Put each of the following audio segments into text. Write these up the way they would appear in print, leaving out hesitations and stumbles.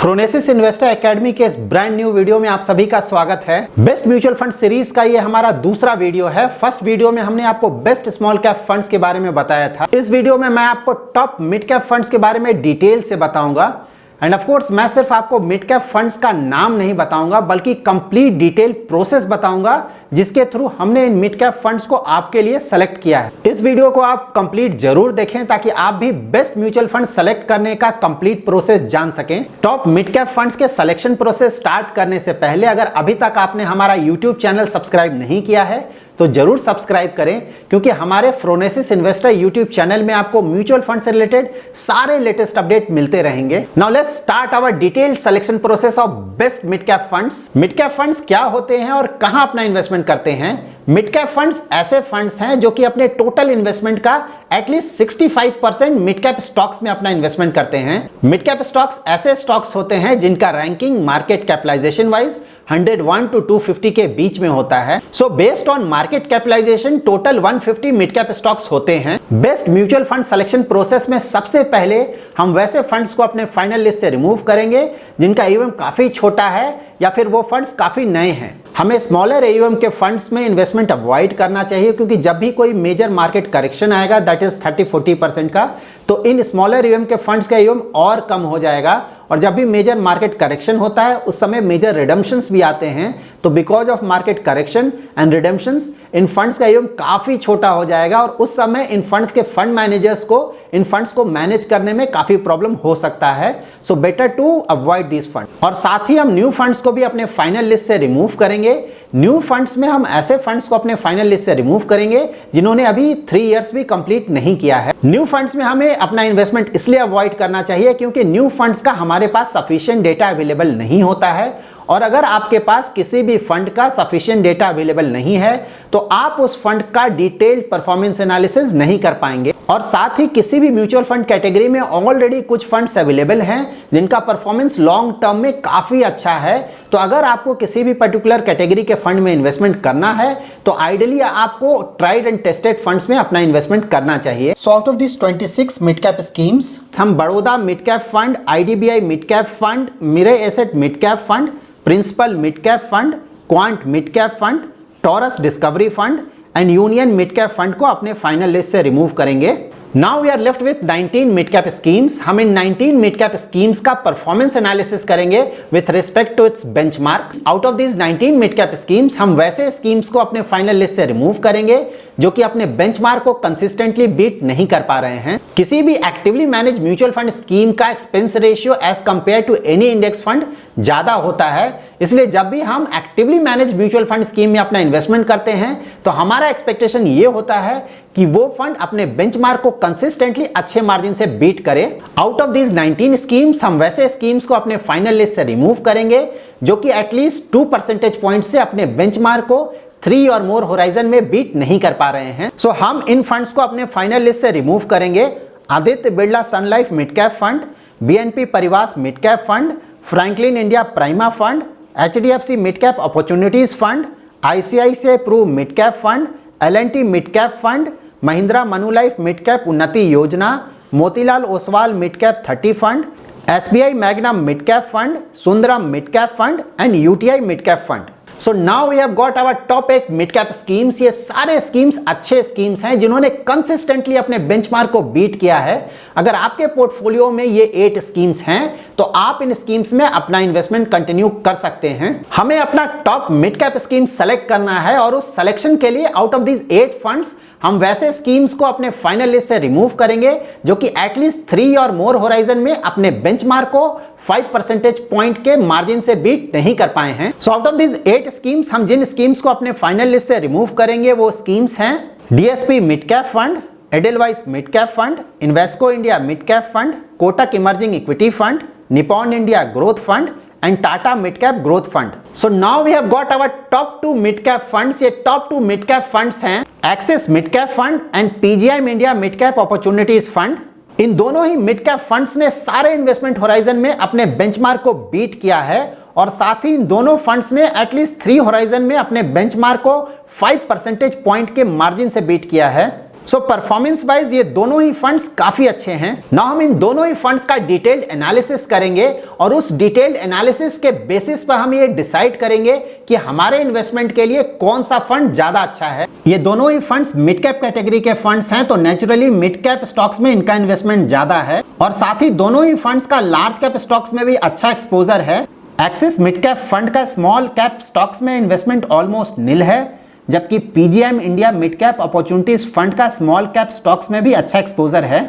Phronesis investor academy के इस brand new video में आप सभी का स्वागत है। बेस्ट म्यूचुअल फंड सीरीज का ये हमारा दूसरा वीडियो है। फर्स्ट वीडियो में हमने आपको बेस्ट स्मॉल कैप फंड्स के बारे में बताया था। इस वीडियो में मैं आपको टॉप मिड कैप फंड्स के बारे में डिटेल से बताऊंगा। एंड ऑफ कोर्स मैं सिर्फ आपको मिड कैप फंड्स का नाम नहीं बताऊंगा बल्कि कंप्लीट डिटेल प्रोसेस बताऊंगा जिसके थ्रू हमने इन मिड कैप फंड्स को आपके लिए सेलेक्ट किया है। इस वीडियो को आप कंप्लीट जरूर देखें ताकि आप भी बेस्ट म्यूचुअल फंड सेलेक्ट करने का कंप्लीट प्रोसेस जान सकें। टॉप मिड कैप फंड्स के सिलेक्शन प्रोसेस स्टार्ट करने से पहले अगर अभी तक आपने हमारा यूट्यूब चैनल सब्सक्राइब नहीं किया है तो जरूर सब्सक्राइब करें, क्योंकि हमारे फ्रोनेसिस इन्वेस्टर यूट्यूब चैनल में आपको म्यूचुअल फंड से रिलेटेड सारे लेटेस्ट अपडेट मिलते रहेंगे। Now let's start our detailed selection process of best mid cap funds. Mid cap funds क्या होते हैं और कहां अपना इन्वेस्टमेंट करते हैं? मिड कैप फंड्स ऐसे फंड्स हैं जो कि अपने टोटल इन्वेस्टमेंट का एटलीस्ट 65% मिड कैप स्टॉक्स में अपना इन्वेस्टमेंट करते हैं। मिड कैप स्टॉक्स ऐसे स्टॉक्स होते हैं जिनका ranking market capitalisation wise 101 to 250 के बीच में होता है। So based on market capitalisation total 150 mid cap stocks होते हैं। Best mutual fund selection process में सबसे पहले हम वैसे फंड्स को अपने फाइनल लिस्ट से रिमूव करेंगे जिनका AUM काफी छोटा है या फिर वो फंड्स काफी नए हैं। हमें स्मॉलर AUM के फंड्स में इन्वेस्टमेंट अवॉइड करना चाहिए, क्योंकि जब भी कोई मेजर मार्केट करेक्शन आएगा दैट इज 30-40% का, तो इन स्मॉलर AUM के फंड्स का AUM और कम हो जाएगा। और जब भी मेजर मार्केट करेक्शन होता है उस समय मेजर रिडम्पशंस भी आते हैं, तो because of market correction and redemptions in funds का AUM काफी छोटा हो जाएगा और उस समय इन फंड्स के फंड मैनेजर्स को इन फंड्स को मैनेज करने में काफी प्रॉब्लम हो सकता है। So better to avoid this fund. और साथ ही हम न्यू फंड्स को भी अपने फाइनल लिस्ट से रिमूव करेंगे। न्यू फंड्स में हम ऐसे फंड्स को अपने फाइनल लिस्ट से रिमूव करेंगे जिन्होंने अभी 3 इयर्स भी कंप्लीट नहीं किया है। न्यू फंड्स में हमें अपना इन्वेस्टमेंट इसलिए अवॉइड करना चाहिए क्योंकि न्यू फंड्स का हमारे पास सफिशिएंट डेटा अवेलेबल नहीं होता है, और अगर आपके पास किसी भी फंड का सफिशिएंट डेटा अवेलेबल नहीं है तो आप उस फंड का डिटेल्ड परफॉर्मेंस एनालिसिस नहीं कर पाएंगे। और साथ ही किसी भी म्यूचुअल फंड कैटेगरी में ऑलरेडी कुछ फंड्स अवेलेबल हैं जिनका परफॉर्मेंस लॉन्ग टर्म में काफी अच्छा है। तो अगर आपको किसी भी पर्टिकुलर कैटेगरी के फंड में इन्वेस्टमेंट करना है तो आइडियली आपको ट्राइड एंड टेस्टेड फंड्स में अपना इन्वेस्टमेंट करना चाहिए। So out of this 26 mid cap schemes हम Baroda mid cap fund, IDBI mid cap fund, Mirae Asset mid cap fund, Principal mid cap fund, Quant mid cap fund, Taurus Discovery fund and Union mid cap fund को अपने final list से remove करेंगे। Now we are left with 19 mid cap schemes. हम इन 19 mid cap schemes का performance analysis करेंगे with respect to its benchmark. Out of this 19 mid cap schemes हम वैसे स्कीम्स को अपने फाइनल लिस्ट से रिमूव करेंगे जो कि अपने बेंचमार्क को कंसिस्टेंटली बीट नहीं कर पा रहे हैं। किसी भी actively manage mutual fund scheme का expense ratio as compare to any index fund ज्यादा होता है, इसलिए जब भी हम actively manage mutual fund scheme में अपना इन्वेस्टमेंट करते हैं तो हमारा एक्सपेक्टेशन ये होता है कि वो फंड अपने बेंचमार्क को कंसिस्टेंटली अच्छे मार्जिन से बीट करे। आउट ऑफ दीज 19 स्कीम्स हम वैसे स्कीम्स को अपने फाइनल लिस्ट से रिमूव करेंगे जो कि एटलीस्ट 2 परसेंटेज पॉइंट से अपने बेंचमार्क को 3 और मोर होराइजन में बीट नहीं कर पा रहे हैं। सो हम इन फंड्स को अपने फाइनल लिस्ट से रिमूव करेंगे। Aditya Birla sun life mid cap fund, BNP Paribas mid cap fund, Franklin India Prima fund, HDFC mid cap opportunities fund, ICICI Pru mid cap fund, L&T mid cap fund, Mahindra Manulife mid cap Unnati Yojana, Motilal Oswal mid cap 30 fund, SBI Magnum mid cap fund, Sundaram mid cap fund and UTI mid cap fund. So now we have got our top 8 mid cap schemes. ये सारे schemes अच्छे schemes हैं जिन्होंने consistently अपने benchmark को beat किया है। अगर आपके पोर्टफोलियो में ये 8 स्कीम्स हैं तो आप इन स्कीम्स में अपना इन्वेस्टमेंट कंटिन्यू कर सकते हैं। हमें अपना top mid cap scheme select करना है और उस सिलेक्शन के लिए आउट ऑफ दीज 8 फंड्स हम वैसे स्कीम्स को अपने फाइनल लिस्ट से रिमूव करेंगे जो कि एटलीस्ट 3 और मोर होराइजन में अपने बेंचमार्क को 5 परसेंटेज पॉइंट के मार्जिन से बीट नहीं कर पाए हैं। सो आउट ऑफ दिस 8 स्कीम्स हम जिन स्कीम्स को अपने फाइनल लिस्ट से रिमूव करेंगे वो स्कीम्स हैं DSP mid cap fund, Edelweiss mid cap fund, Invesco India mid cap fund, Kotak emerging equity fund, Nippon India growth fund and Tata Mid Cap Growth Fund. So now we have got our top 2 mid cap funds. ये top 2 mid cap funds हैं Axis Mid Cap Fund and PGIM India Mid Cap Opportunities Fund. इन दोनों ही mid cap funds ने सारे investment horizon में अपने benchmark को beat किया है और साथ ही इन दोनों फंड्स ने एटलीस्ट 3 होराइजन में अपने बेंचमार्क को 5 परसेंटेज पॉइंट के मार्जिन से बीट किया है। सो परफॉर्मेंस वाइज ये दोनों ही फंड्स काफी अच्छे हैं। नाउ हम इन दोनों ही फंड्स का डिटेल्ड एनालिसिस करेंगे और उस डिटेल्ड एनालिसिस के बेसिस पर हम ये डिसाइड करेंगे कि हमारे इन्वेस्टमेंट के लिए कौन सा फंड ज्यादा अच्छा है। ये दोनों ही फंड्स मिड कैप कैटेगरी के फंड्स हैं, तो नेचुरली मिड कैप स्टॉक्स में इनका इन्वेस्टमेंट ज्यादा है और साथ ही दोनों ही फंड्स का लार्ज कैप स्टॉक्स में भी अच्छा एक्सपोजर है। एक्सिस मिड कैप फंड का स्मॉल कैप स्टॉक्स में इन्वेस्टमेंट ऑलमोस्ट निल है, जबकि PGM India mid cap opportunities fund का स्मॉल कैप स्टॉक्स में भी अच्छा एक्सपोजर है।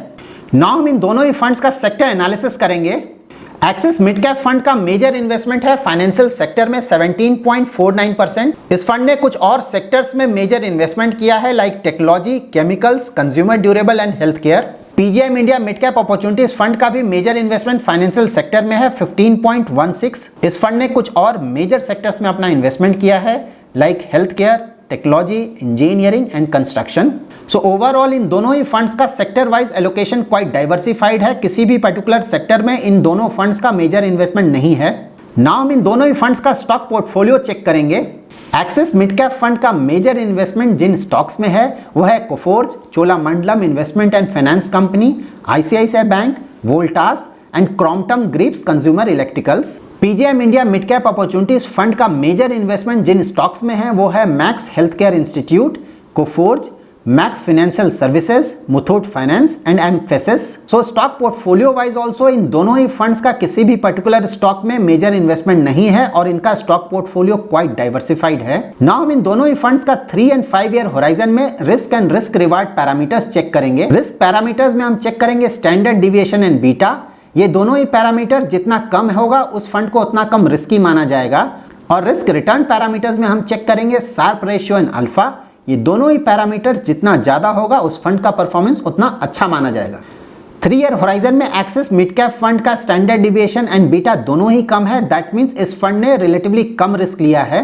नाउ हम इन दोनों ही फंड्स का सेक्टर एनालिसिस करेंगे। एक्सिस मिड कैप फंड का मेजर इन्वेस्टमेंट है फाइनेंशियल सेक्टर में 17.49%। इस फंड ने कुछ और सेक्टर्स में मेजर इन्वेस्टमेंट किया है like technology, chemicals, consumer durable and health care. PGM India mid cap opportunities fund का भी मेजर इन्वेस्टमेंट फाइनेंशियल सेक्टर में है 15.16। इस फंड ने कुछ और मेजर सेक्टर्स में अपना इन्वेस्टमेंट किया है like health care, technology, engineering and construction. So overall इन दोनों ही फंड्स का sector wise allocation quite diversified है। किसी भी पर्टिकुलर सेक्टर में इन दोनों फंड्स का मेजर इन्वेस्टमेंट नहीं है। नाउ हम इन दोनों ही फंड्स का स्टॉक पोर्टफोलियो चेक करेंगे। एक्सिस मिड कैप फंड का मेजर इन्वेस्टमेंट जिन स्टॉक्स में है वो है Coforge, Cholamandalam investment and finance company, ICICI bank, Voltas and Crompton Greaves consumer electricals. PGIM India mid cap opportunities fund का मेजर इन्वेस्टमेंट जिन stocks में है वो है Max health care institute, Coforge, Max financial services, Muthoot finance and Mphasis. So stock portfolio wise also in दोनों ही funds का किसी भी पर्टिकुलर स्टॉक में मेजर इन्वेस्टमेंट नहीं है और इनका स्टॉक पोर्टफोलियो क्वाइट डाइवर्सिफाइड है। नाउ हम इन दोनों ही फंड्स का 3 एंड 5 ईयर होराइजन में risk and risk reward parameters check करेंगे। रिस्क पैरामीटर्स में हम चेक करेंगे स्टैंडर्ड डिविएशन एंड बीटा। ये दोनों ही पैरामीटर जितना कम होगा उस फंड को उतना कम रिस्की माना जाएगा। और रिस्क रिटर्न पैरामीटर्स में हम चेक करेंगे शार्प रेशियो एंड अल्फा। ये दोनों ही पैरामीटर्स जितना ज्यादा होगा उस फंड का परफॉर्मेंस उतना अच्छा माना जाएगा। 3 ईयर होराइजन में एक्सिस मिड कैप फंड का स्टैंडर्ड डिविएशन एंड बीटा दोनों ही कम है। दैट मींस इस फंड ने रिलेटिवली कम रिस्क लिया है।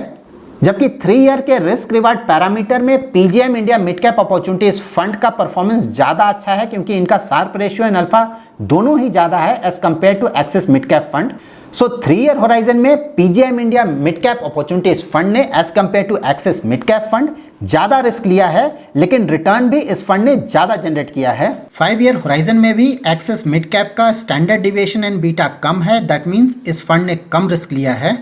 जबकि 3 ईयर के रिस्क रिवार्ड पैरामीटर में PGIM India mid cap opportunities fund का परफॉर्मेंस ज्यादा अच्छा है क्योंकि इनका शार्प रेशियो एंड अल्फा दोनों ही ज्यादा है as compare to Axis mid cap fund. So 3 year horizon में PGIM India mid cap opportunities fund ने as compare to Axis mid cap fund ज्यादा रिस्क लिया है, लेकिन रिटर्न भी इस फंड ने ज्यादा जनरेट किया है। 5 ईयर होराइजन में भी एक्सिस मिड कैप का स्टैंडर्ड डिविएशन एंड बीटा कम है। दैट मींस इस फंड ने कम रिस्क लिया है।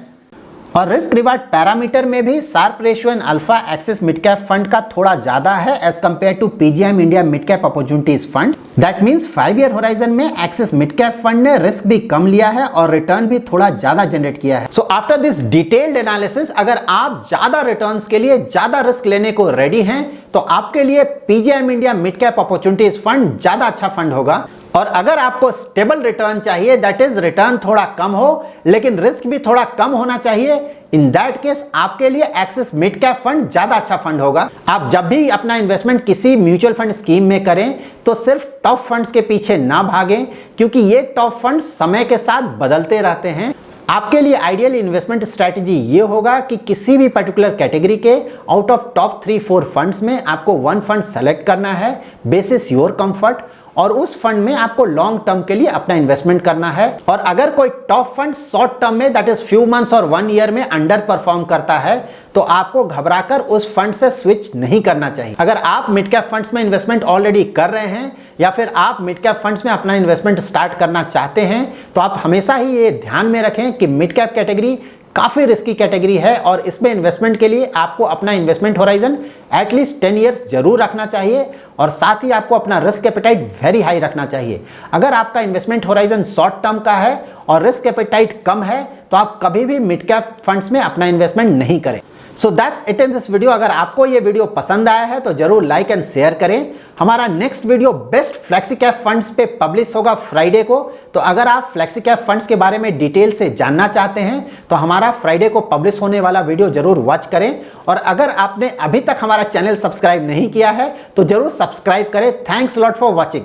और रिस्क रिवार्ड पैरामीटर में भी sharpe ratio and alpha Axis mid cap fund का थोड़ा ज्यादा है as compare to PGIM India mid cap opportunities fund. That means 5 year horizon में एक्सिस मिड कैप फंड ने रिस्क भी कम लिया है और रिटर्न भी थोड़ा ज्यादा जनरेट किया है। So after this detailed analysis, अगर आप ज्यादा रिटर्न्स के लिए ज्यादा रिस्क लेने को रेडी हैं तो आपके लिए PGM India mid cap opportunities fund ज्यादा अच्छा फंड होगा। और अगर आपको स्टेबल रिटर्न चाहिए, दैट इज रिटर्न थोड़ा कम हो लेकिन रिस्क भी थोड़ा कम होना चाहिए, इन दैट केस आपके लिए एक्सिस मिड कैप फंड ज्यादा अच्छा फंड होगा। आप जब भी अपना इन्वेस्टमेंट किसी म्यूचुअल फंड स्कीम में करें तो सिर्फ टॉप फंड्स के पीछे ना भागें, क्योंकि ये टॉप फंड्स समय के साथ बदलते रहते हैं। आपके लिए आइडियल इन्वेस्टमेंट स्ट्रैटेजी ये होगा कि किसी भी पर्टिकुलर कैटेगरी के आउट ऑफ टॉप 3-4 फंड्स में आपको वन फंड सेलेक्ट करना है बेसिस योर कंफर्ट, और उस फंड में आपको लॉन्ग टर्म के लिए अपना इन्वेस्टमेंट करना है। और अगर कोई टॉप फंड शॉर्ट टर्म में दैट इज फ्यू मंथ्स और 1 ईयर में अंडर परफॉर्म करता है तो आपको घबराकर उस फंड से स्विच नहीं करना चाहिए। अगर आप मिड कैप फंड्स में इन्वेस्टमेंट ऑलरेडी कर रहे हैं या फिर आप मिड कैप फंड्स में अपना इन्वेस्टमेंट स्टार्ट करना चाहते हैं तो आप हमेशा ही ये ध्यान में रखें कि मिड कैप कैटेगरी काफी रिस्की कैटेगरी है और इसमें इन्वेस्टमेंट के लिए आपको अपना इन्वेस्टमेंट होराइजन एटलीस्ट 10 इयर्स जरूर रखना चाहिए और साथ ही आपको अपना रिस्क एपेटाइट वेरी हाई रखना चाहिए। अगर आपका इन्वेस्टमेंट होराइजन शॉर्ट टर्म का है और रिस्क एपेटाइट कम है तो आप कभी भी मिड कैप फंड्स में अपना इन्वेस्टमेंट नहीं करें। So that's it in this video. अगर आपको ये वीडियो पसंद आया है तो जरूर लाइक एंड शेयर करें। हमारा next video best flexi cap funds पे पब्लिश होगा फ्राइडे को, तो अगर आप फ्लेक्सी कैप फंड्स के बारे में डिटेल से जानना चाहते हैं तो हमारा फ्राइडे को पब्लिश होने वाला वीडियो जरूर वॉच करें। और अगर आपने अभी तक हमारा चैनल सब्सक्राइब नहीं किया है तो जरूर सब्सक्राइब करें। Thanks lot for watching.